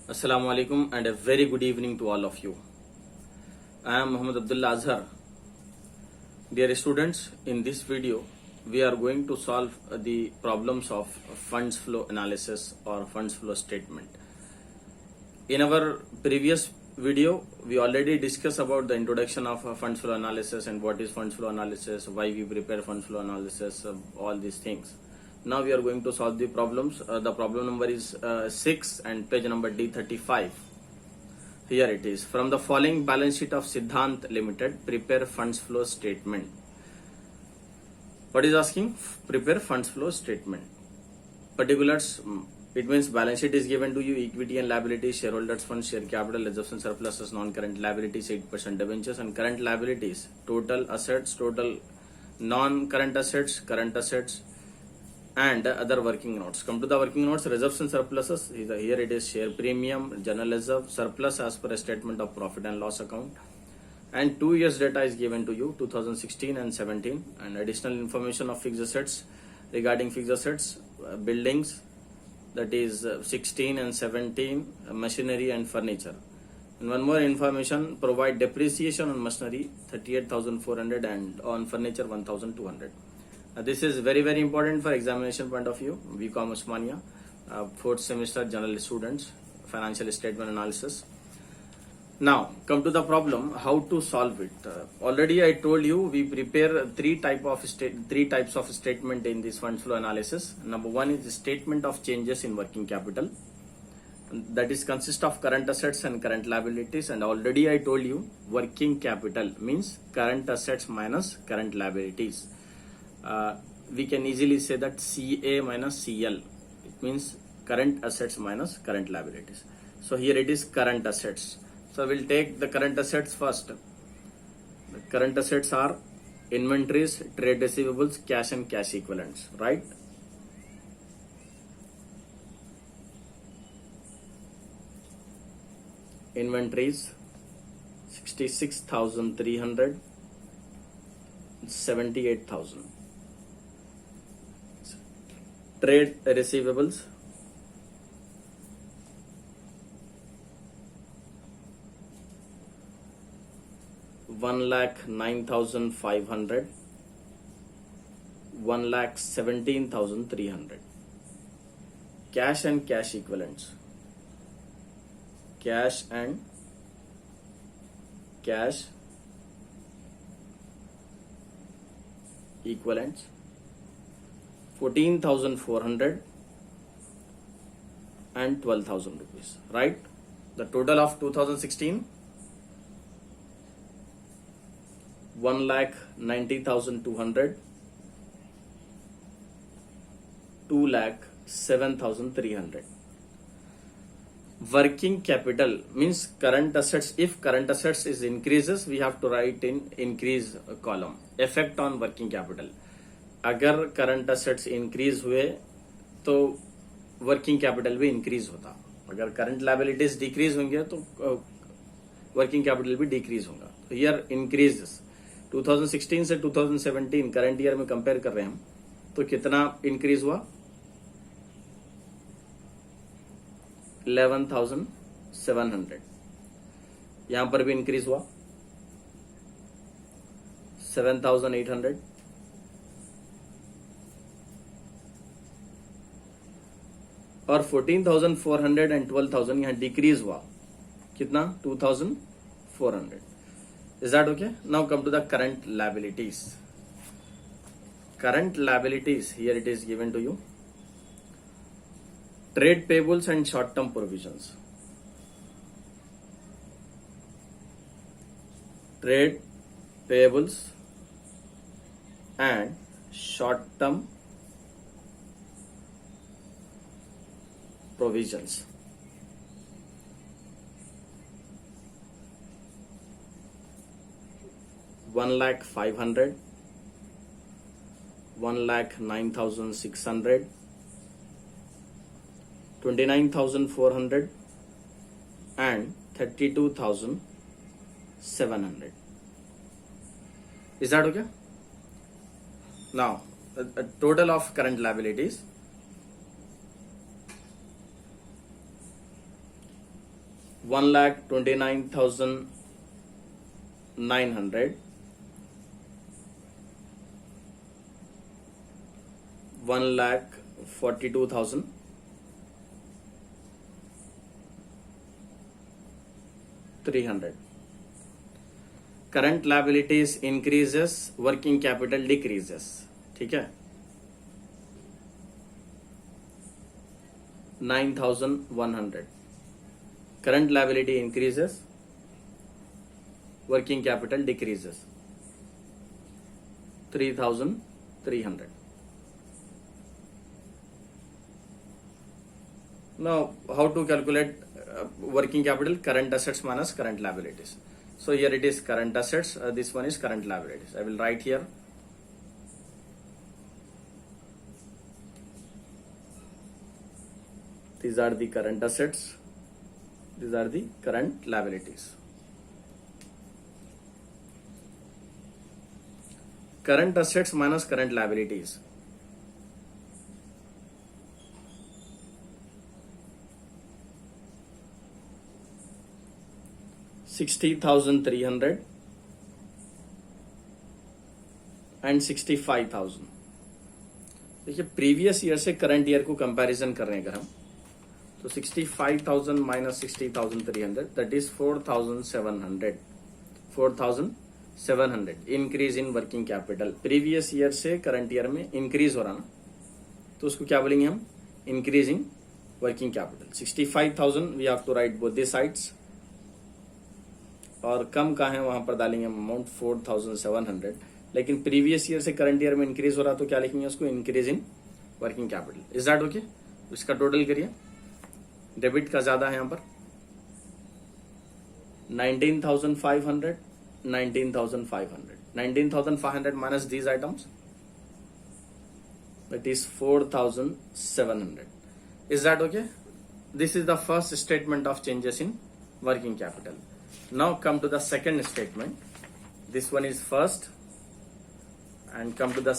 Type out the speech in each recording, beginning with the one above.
Assalamu alaikum and a very good evening to all of you. I am Muhammad Abdullah Azhar. Dear students, in this video we are going to solve the problems of funds flow analysis or funds flow statement. In our previous video we already discussed about the introduction of funds flow analysis and what is funds flow analysis, why we prepare funds flow analysis, all these things. Now we are going to solve the problems. The problem number is 6 and page number D35. Here it is. From the following balance sheet of Siddhant Limited, prepare funds flow statement. What is asking? Prepare funds flow statement. Particulars, it means balance sheet is given to you, equity and liabilities, shareholders funds, share capital, assumption surpluses, non-current liabilities, 8% debentures, and current liabilities, total assets, total non-current assets, current assets, and other working notes. Come to the working notes, reserves and surpluses. Here it is share premium, general reserve, surplus as per a statement of profit and loss account. And 2 years data is given to you, 2016 and 17. And additional information of fixed assets. Regarding fixed assets, buildings, that is 16 and 17, machinery and furniture. And one more information, provide depreciation on machinery 38,400 and on furniture 1,200. This is very important for examination point of view. BCom Osmania, 4th semester general students, financial statement analysis. Now come to the problem, how to solve it. Already I told you we prepare three types of statement in this funds flow analysis. Number one is the statement of changes in working capital. That is consist of current assets and current liabilities. And already I told you working capital means current assets minus current liabilities. We can easily say that CA minus CL. It means current assets minus current liabilities. So here it is current assets. So we'll take the current assets first. The current assets are inventories, trade receivables, cash and cash equivalents, right? Inventories 66,300, 78,000. Trade receivables 1,09,500, 1,17,300. Cash and cash equivalents. Cash and cash equivalents 14,400 and 12,000 rupees, right? The total of 2016 1,90,200, 2,07,300. Working capital means current assets. If current assets is increases, we have to write in increase column. Effect on working capital. अगर current assets increase हुए तो working capital भी increase होता, अगर current liabilities decrease होंगे तो working capital भी decrease होगा. तो ईयर इंक्रीजेस 2016 से 2017 करंट ईयर में कंपेयर कर रहे हैं हम, तो कितना इंक्रीज हुआ? 11,700. यहां पर भी इंक्रीज हुआ 7,800. और 14,400 एंड 12,000 यहाँ डिक्रीज हुआ, कितना? 2,400. Is that okay? Now come to the current liabilities. Current liabilities, here it is given to you. Trade payables and short term provisions. Trade payables and short term provisions. $1,05,000, 1,09,600, 29,400 and 32,700. Is that okay? Now, a total of current liabilities 1,29,900, 1,42,300. Current liabilities increases, working capital decreases. ठीक है, 9,100. Current liability increases, working capital decreases, 3,300. Now, how to calculate working capital? Current assets minus current liabilities. So here it is current assets, this one is current liabilities. I will write here. These are the current assets, these are the current liabilities. Current assets minus current liabilities. $60,300 and 65,000. देखिए previous year से current year को comparison कर रहे हैं अगर हम, तो 65,000 minus 60,300 that is 4,700. 4,700 increase in working capital. Previous year से करंट ईयर में इंक्रीज हो रहा ना, तो उसको क्या बोलेंगे हम? Increasing working capital. 65,000 we have to write both the sides, और कम का है वहां पर डालेंगे अमाउंट 4,700. लेकिन प्रीवियस ईयर से करंट ईयर में इंक्रीज हो रहा, तो क्या लिखेंगे उसको? Increase in working capital. Is that okay? इसका टोटल करिए. डेबिट का ज्यादा है यहां पर 19,500, 19,500. 19,500 minus these items, that is 4,700. Is that okay? This is the first statement of changes in working capital. Now come to the second statement. This one is first, and come to the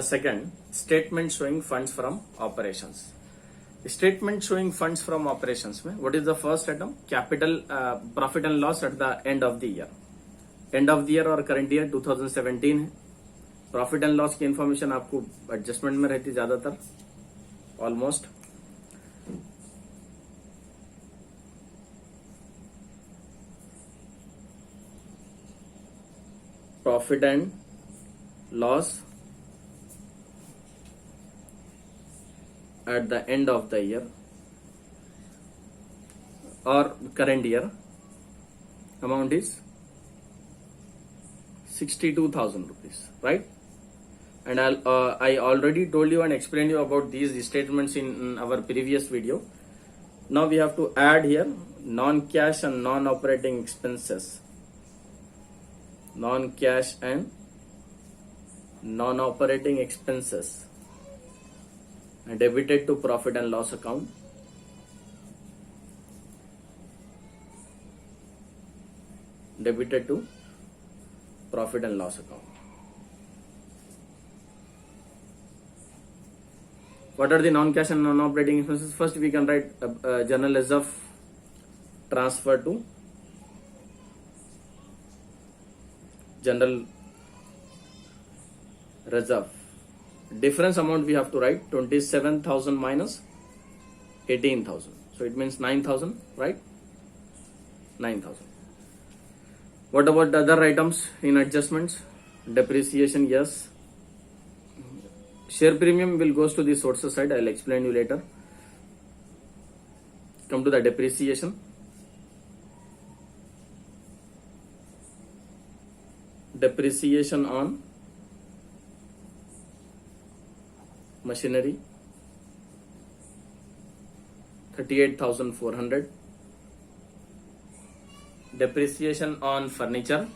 second statement showing funds from operations. Statement showing funds from operations में what is the first item? Capital profit and loss at the end of the year. End of the year और current year 2017 है. Profit and loss की information आपको adjustment में रहती ज्यादातर, almost. Profit and loss at the end of the year or current year amount is 62,000 rupees, right? And I already told you and explained you about these statements in our previous video. Now we have to add here non-cash and non-operating expenses. Non-cash and non-operating expenses debited to profit and loss account. Debited to profit and loss account. What are the non-cash and non-operating expenses? First we can write general reserve transfer to general reserve. Difference amount we have to write 27,000 minus 18,000. So it means 9,000, right? 9,000. What about the other items in adjustments? Depreciation, yes. Share premium will goes to the sources side. I'll explain you later. Come to the depreciation. Depreciation on machinery 38,400. Depreciation on furniture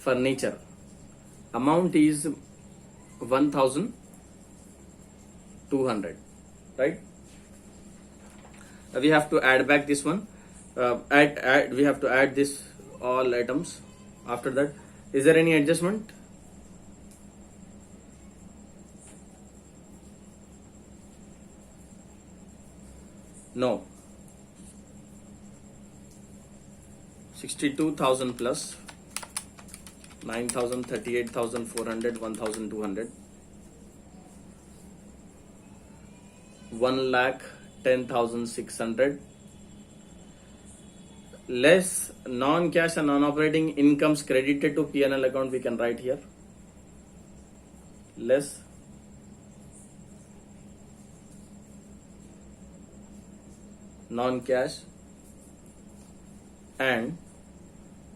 furniture amount is 1,200, right? We have to add back this one. We have to add this all items. After that, is there any adjustment? No. 62,000 plus 9,000, 38,400, 1,200, 1,10,600 less non-cash and non-operating incomes credited to P&L account. We can write here less non-cash and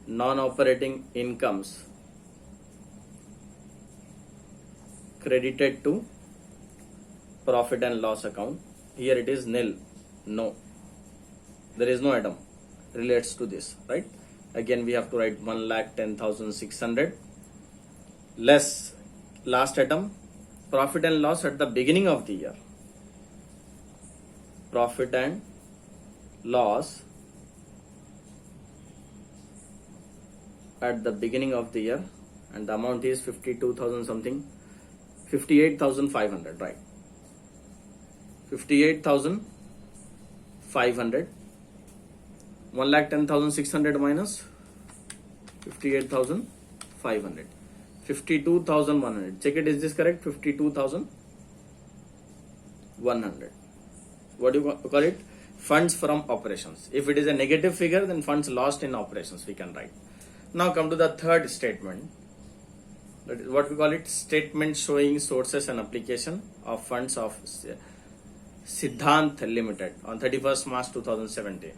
non-operating incomes credited to profit and loss account. Here it is nil. No, there is no item relates to this, right? Again we have to write 1,10,600 less last item profit and loss at the beginning of the year. Profit and loss at the beginning of the year, and the amount is 52,000 something, 58,500, right? 58,500. 1,10,600 minus 58,500, 52,100. Check it, is this correct? 52,100. What do you call it? Funds from operations. If it is a negative figure, then funds lost in operations we can write. Now come to the third statement. That is what we call it, statement showing sources and application of funds of Siddhant Limited on 31st March 2017.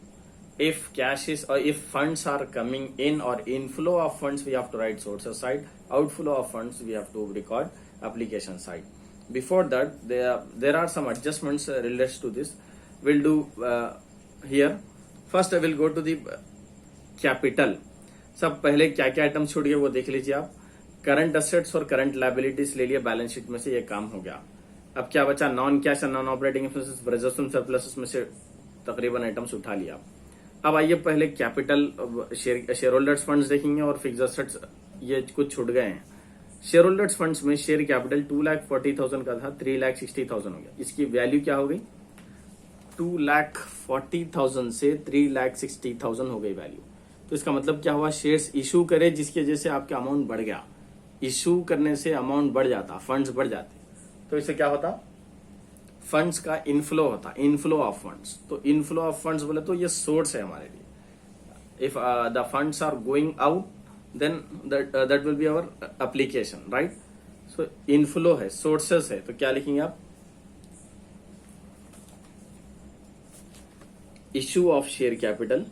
If cash is, or if funds are coming in, or inflow of funds, we have to write sources side. Outflow of funds, we have to record application side. Before that, there are some adjustments related to this. We'll do here. First I will go to the capital. सब पहले क्या क्या item छूट गए वो देख लीजिए आप. करंट असेट्स और करंट लायबिलिटीज ले लिया बैलेंस शीट में से, ये काम हो गया. अब क्या बचा? Non cash and non operating expenses, reserve surplus में से तकरीबन आइटम्स उठा लिया. अब आइए पहले कैपिटल शेयर होल्डर्स फंड्स देखेंगे और फिक्स एसेट्स ये कुछ छूट गए हैं. शेयर होल्डर्स फंड्स में शेयर कैपिटल 2,40,000 का था, 3,60,000 हो गया. इसकी वैल्यू क्या हो गई? 2,40,000 से 3,60,000 हो गई वैल्यू. तो इसका मतलब क्या हुआ? शेयर्स इशू करे जिसकी वजह से आपका अमाउंट बढ़ गया. इशू करने से अमाउंट बढ़ जाता, फंड्स बढ़ जाते. तो इससे क्या होता? फंड्स का इनफ्लो होता, इनफ्लो ऑफ फंड्स. तो इनफ्लो ऑफ फंड्स बोले तो ये सोर्स है हमारे लिए. If the funds are going out then that will be our application, right? So inflow है, सोर्सेस है, तो क्या लिखेंगे आप? Issue of share capital,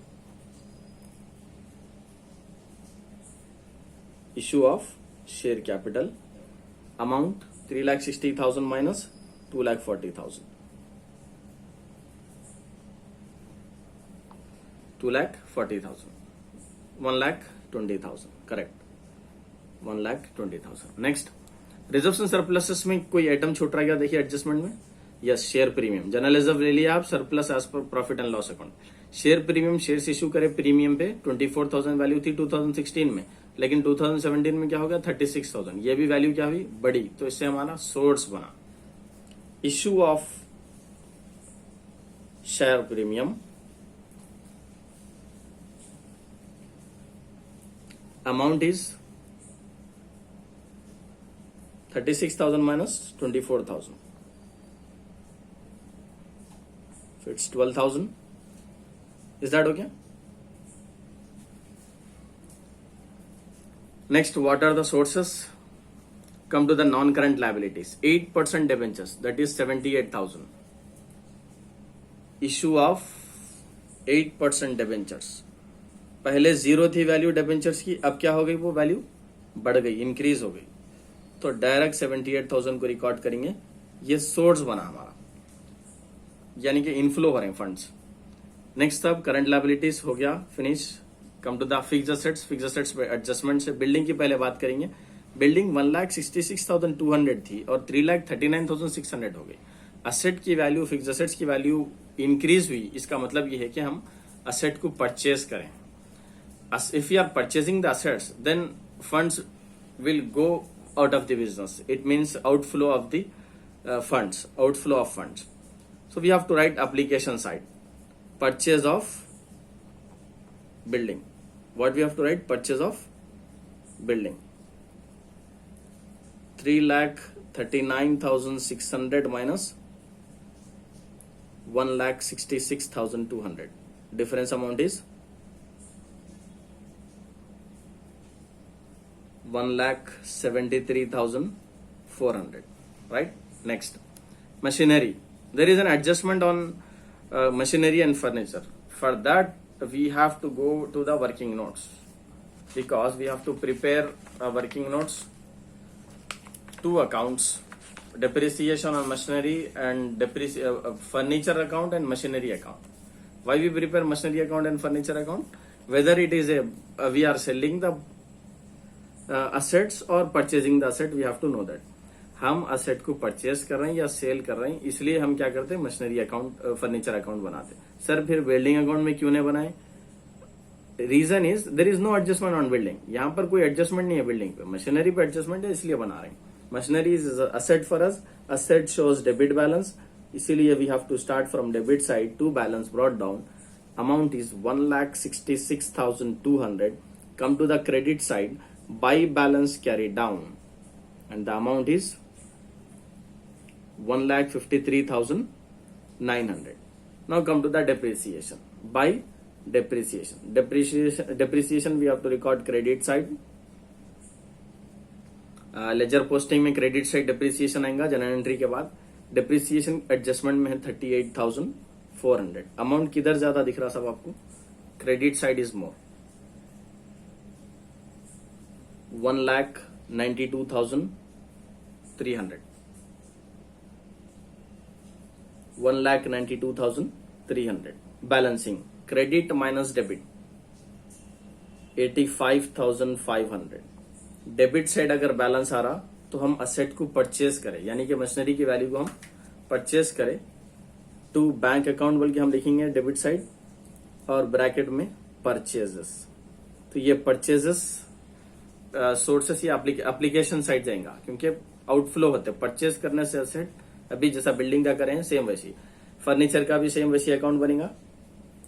issue of share capital, amount 3,60,000 minus 2,40,000. 2,40,000. 1,20,000. Correct. 1,20,000. Next, reserves and surpluses में कोई item छूट रहा है क्या? देखिए एडजस्टमेंट में. Yes, share premium. General reserve ले लिया आप, surplus as per profit and loss account. Share premium, shares issue करे प्रीमियम पे 24,000 वैल्यू थी 2016 में, लेकिन 2017 में क्या हो गया? 36,000. ये भी वैल्यू क्या हुई? बड़ी. तो इससे हमारा सोर्स बना issue of share premium, amount is 36,000 minus 24,000. So it's 12,000. Is that okay? Next, what are the sources? Come to the non-current liabilities. 8% debentures, that is 78,000. Issue of 8% debentures. पहले 0 थी वैल्यू डिबेंचर्स की, अब क्या हो गई? वो value बढ़ गई, इंक्रीज हो गई. तो डायरेक्ट 78,000 को रिकॉर्ड करेंगे. ये सोर्स बना हमारा, यानी कि इनफ्लो हो रहे हैं फंड्स. नेक्स्ट अब करंट लायबिलिटीज हो गया, finish. Come to the fixed assets. Fixed assets पे एडजस्टमेंट से बिल्डिंग की पहले बात करेंगे. बिल्डिंग 1,66,200 थी और 3,39,600 हो गई. असेट की वैल्यू, फिक्स असेट्स की वैल्यू इंक्रीज हुई, इसका मतलब ये है कि हम असेट को परचेज करें. If you are purchasing the assets, then funds will go out of the business. It means outflow of the funds, outflow of funds. So we have to write application side, purchase of building. What we have to write? Purchase of building. 3,39,600 minus 1,66,200. Difference amount is 1,73,400. Right? Next, machinery. There is an adjustment on machinery and furniture. For that, we have to go to the working notes, because we have to prepare working notes, two accounts, depreciation on machinery and furniture account and machinery account. Why we prepare machinery account and furniture account? Whether it is we are selling the assets or purchasing the asset, we have to know that. हम asset को purchase कर रहे हैं या cell कर रहे हैं, इसलिए हम क्या करते हैं, मशीनरी अकाउंट, फर्नीचर अकाउंट बनाते हैं. सर फिर बिल्डिंग अकाउंट में क्यों नहीं बनाए? Reason is there is no adjustment on building. यहाँ पर कोई एडजस्टमेंट नहीं है बिल्डिंग पे, मशीनरी पे एडजस्टमेंट है, इसलिए बना रहे हैं. Machinery is asset for us, asset shows debit balance, इसीलिए we have to start from debit side to balance brought down. Amount is 1,66,200. Come to the credit side, by balance carry down, and the amount is 1,53,900. Now come to the depreciation. By depreciation we have to record credit side. Ledger posting में credit side depreciation आएगा general entry के बाद. Depreciation adjustment में है 38,400. Amount किधर ज्यादा दिख रहा सब आपको? Credit side is more, 1,92,300. 1,92,300. Balancing credit minus debit 85,500. Debit side अगर बैलेंस आ रहा तो हम असेट को परचेज करें, यानी कि मशीनरी की वैल्यू को हम परचेज करें. टू बैंक अकाउंट बोल के हम लिखेंगे डेबिट साइड और ब्रैकेट में परचेजेस. तो ये परचेजेस सोर्सेस या एप्लीकेशन साइड जाएगा, क्योंकि आउटफ्लो होते हैं परचेज करने से असेट. अभी जैसा बिल्डिंग का करें सेम वैसी, फर्नीचर का भी सेम वैसी अकाउंट बनेगा.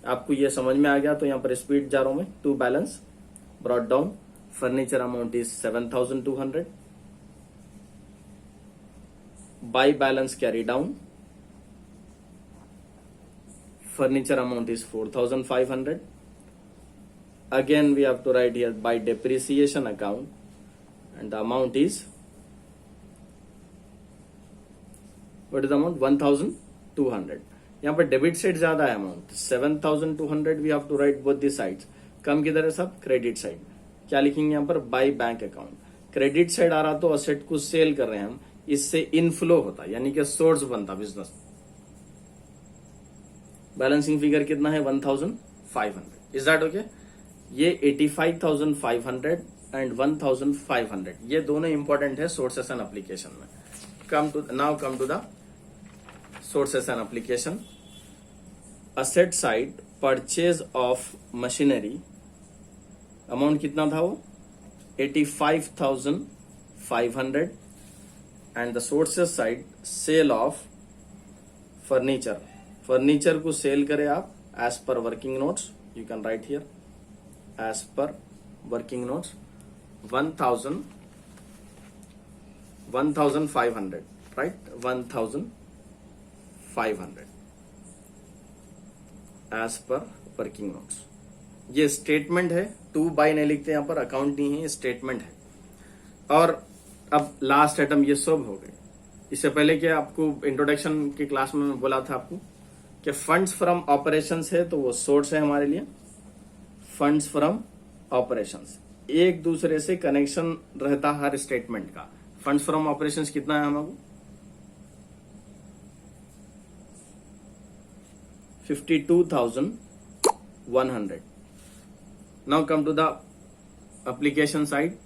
आपको ये समझ में आ गया तो यहाँ पर स्पीड जा रहा हूं मैं. To balance brought down, furniture amount is 7,200. By balance carry down, furniture amount is 4,500. Again we have to write here by depreciation account, and the amount is, what is the amount? 1,200. यहाँ पर debit side ज्यादा है amount 7,200. We have to write both the sides. कम किधर है सब? Credit side. क्या लिखेंगे यहाँ पर? By bank account. Credit side आ रहा तो असेट को सेल कर रहे हैं हम, इससे इनफ्लो होता यानी कि सोर्स बनता बिजनेस. बैलेंसिंग फिगर कितना है? 1,500. Is that okay? ये 85,500 एंड 1,500 ये दोनों इंपॉर्टेंट है सोर्सेस एंड एप्लीकेशन में. Now come to the sources and application. Asset side purchase of machinery, amount कितना था वो? 85,500. And the sources side sale of furniture. Furniture को सेल करें आप as per working notes. You can write here as per working notes 1,500. Right, 1,500 as per working notes. ये statement है. To bye नहीं लिखते यहाँ पर, अकाउंट नहीं है, ये स्टेटमेंट है. और अब लास्ट आइटम ये सब हो गए. इससे पहले कि आपको इंट्रोडक्शन की क्लास में मैं बोला था आपको कि फंड्स फ्रॉम ऑपरेशंस है, तो वो सोर्स है हमारे लिए. फंड्स फ्रॉम ऑपरेशंस एक दूसरे से कनेक्शन रहता हर स्टेटमेंट का. फंड्स फ्रॉम ऑपरेशंस कितना है हमको? 52,100. Now come to the application side.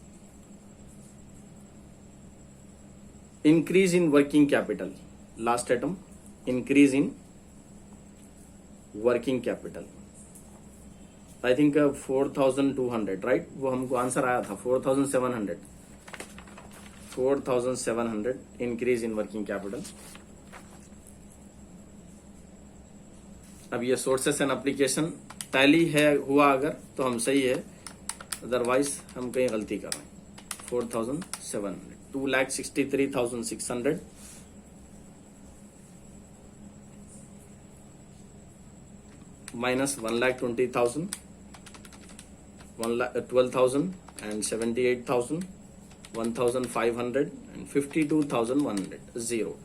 Increase in working capital, last item increase in working capital. I think 4,200, right? वो हमको आंसर आया था 4,700 increase in working capital. अब ये सोर्सेस एंड एप्लीकेशन टैली है हुआ अगर तो हम सही है, अदरवाइज हम कहीं गलती कर रहे हैं. 4,700, 2,63,600 minus 1,20,000, 12,000 and 78,000, 1,500 and 52,100, 0,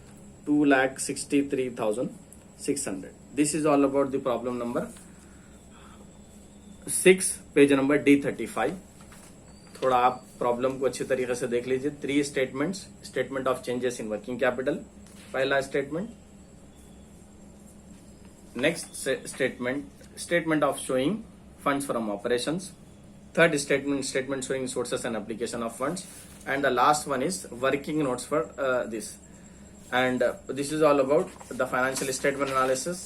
2,63,600. This is all about the problem number 6, page number D35. थोड़ा आप प्रॉब्लम को अच्छी तरीके से देख लीजिए. 3 statements, statement of changes in working capital, पहला statement. Next statement, statement of showing funds from operations. Third statement, statement showing sources and application of funds, and the last one is working notes for this. And this is all about the financial statement analysis.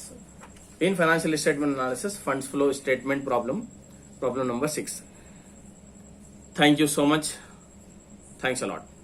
In financial statement analysis, funds flow statement problem number 6. Thank you so much. Thanks a lot.